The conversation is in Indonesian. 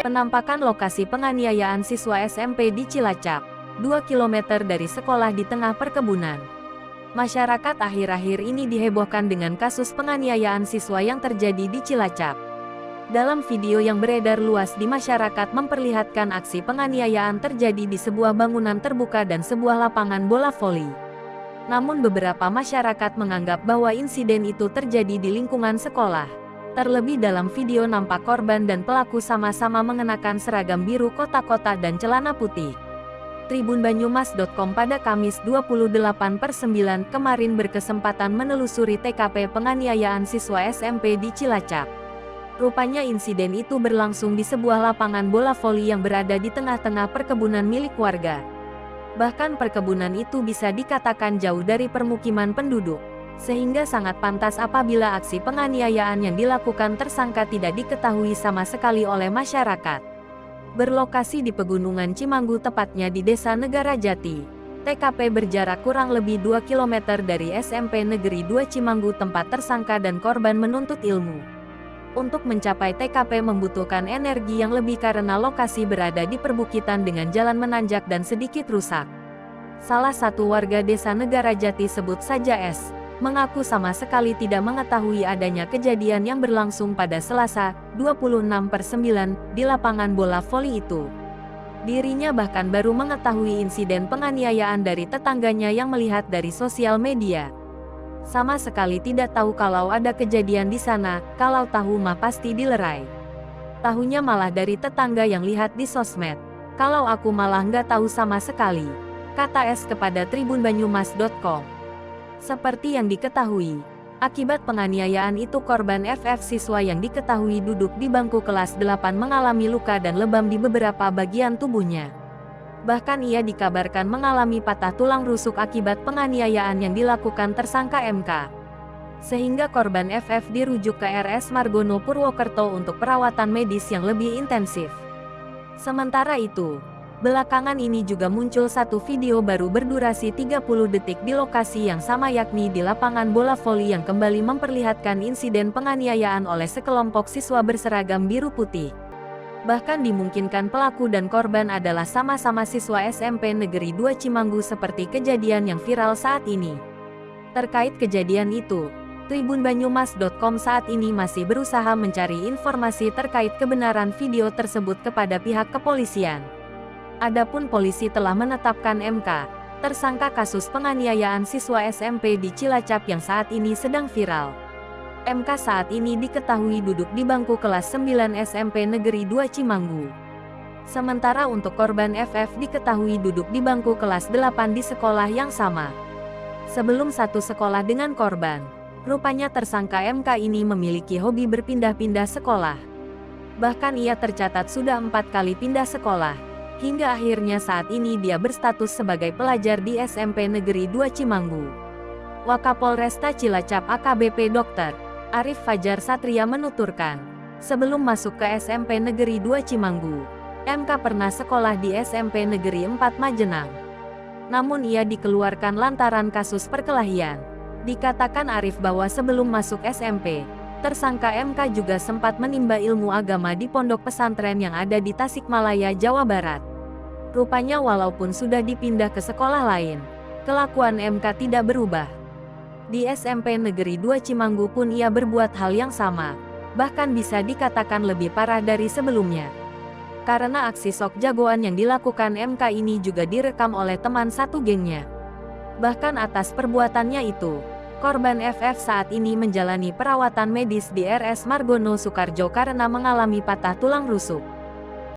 Penampakan lokasi penganiayaan siswa SMP di Cilacap, 2 km dari sekolah di tengah perkebunan. Masyarakat akhir-akhir ini dihebohkan dengan kasus penganiayaan siswa yang terjadi di Cilacap. Dalam video yang beredar luas di masyarakat memperlihatkan aksi penganiayaan terjadi di sebuah bangunan terbuka dan sebuah lapangan bola voli. Namun beberapa masyarakat menganggap bahwa insiden itu terjadi di lingkungan sekolah. Terlebih dalam video nampak korban dan pelaku sama-sama mengenakan seragam biru kotak-kotak dan celana putih. Tribunbanyumas.com pada Kamis 28/9 kemarin berkesempatan menelusuri TKP penganiayaan siswa SMP di Cilacap. Rupanya insiden itu berlangsung di sebuah lapangan bola voli yang berada di tengah-tengah perkebunan milik warga. Bahkan perkebunan itu bisa dikatakan jauh dari permukiman penduduk. Sehingga sangat pantas apabila aksi penganiayaan yang dilakukan tersangka tidak diketahui sama sekali oleh masyarakat. Berlokasi di Pegunungan Cimanggu tepatnya di Desa Negara Jati. TKP berjarak kurang lebih 2 km dari SMP Negeri 2 Cimanggu tempat tersangka dan korban menuntut ilmu. Untuk mencapai TKP membutuhkan energi yang lebih karena lokasi berada di perbukitan dengan jalan menanjak dan sedikit rusak. Salah satu warga Desa Negara Jati sebut saja S. mengaku sama sekali tidak mengetahui adanya kejadian yang berlangsung pada Selasa, 26/9, di lapangan bola voli itu. Dirinya bahkan baru mengetahui insiden penganiayaan dari tetangganya yang melihat dari sosial media. Sama sekali tidak tahu kalau ada kejadian di sana, kalau tahu mah pasti dilerai. Tahunya malah dari tetangga yang lihat di sosmed. Kalau aku malah nggak tahu sama sekali, kata S kepada tribunbanyumas.com. Seperti yang diketahui, akibat penganiayaan itu korban FF siswa yang diketahui duduk di bangku kelas 8 mengalami luka dan lebam di beberapa bagian tubuhnya. Bahkan ia dikabarkan mengalami patah tulang rusuk akibat penganiayaan yang dilakukan tersangka MK. Sehingga korban FF dirujuk ke RS Margono Purwokerto untuk perawatan medis yang lebih intensif. Sementara itu, belakangan ini juga muncul satu video baru berdurasi 30 detik di lokasi yang sama yakni di lapangan bola voli yang kembali memperlihatkan insiden penganiayaan oleh sekelompok siswa berseragam biru putih. Bahkan dimungkinkan pelaku dan korban adalah sama-sama siswa SMP Negeri 2 Cimanggu seperti kejadian yang viral saat ini. Terkait kejadian itu, Tribunbanyumas.com saat ini masih berusaha mencari informasi terkait kebenaran video tersebut kepada pihak kepolisian. Adapun polisi telah menetapkan MK, tersangka kasus penganiayaan siswa SMP di Cilacap yang saat ini sedang viral. MK saat ini diketahui duduk di bangku kelas 9 SMP Negeri 2 Cimanggu. Sementara untuk korban FF diketahui duduk di bangku kelas 8 di sekolah yang sama. Sebelum satu sekolah dengan korban, rupanya tersangka MK ini memiliki hobi berpindah-pindah sekolah. Bahkan ia tercatat sudah 4 kali pindah sekolah. Hingga akhirnya saat ini dia berstatus sebagai pelajar di SMP Negeri 2 Cimanggu. Wakapolresta Cilacap AKBP Dr. Arif Fajar Satria menuturkan, sebelum masuk ke SMP Negeri 2 Cimanggu, MK pernah sekolah di SMP Negeri 4 Majenang. Namun ia dikeluarkan lantaran kasus perkelahian. Dikatakan Arif bahwa sebelum masuk SMP, tersangka MK juga sempat menimba ilmu agama di pondok pesantren yang ada di Tasikmalaya, Jawa Barat. Rupanya walaupun sudah dipindah ke sekolah lain, kelakuan MK tidak berubah. Di SMP Negeri 2 Cimanggu pun ia berbuat hal yang sama, bahkan bisa dikatakan lebih parah dari sebelumnya. Karena aksi sok jagoan yang dilakukan MK ini juga direkam oleh teman satu gengnya. Bahkan atas perbuatannya itu, korban FF saat ini menjalani perawatan medis di RS Margono Soekarjo karena mengalami patah tulang rusuk.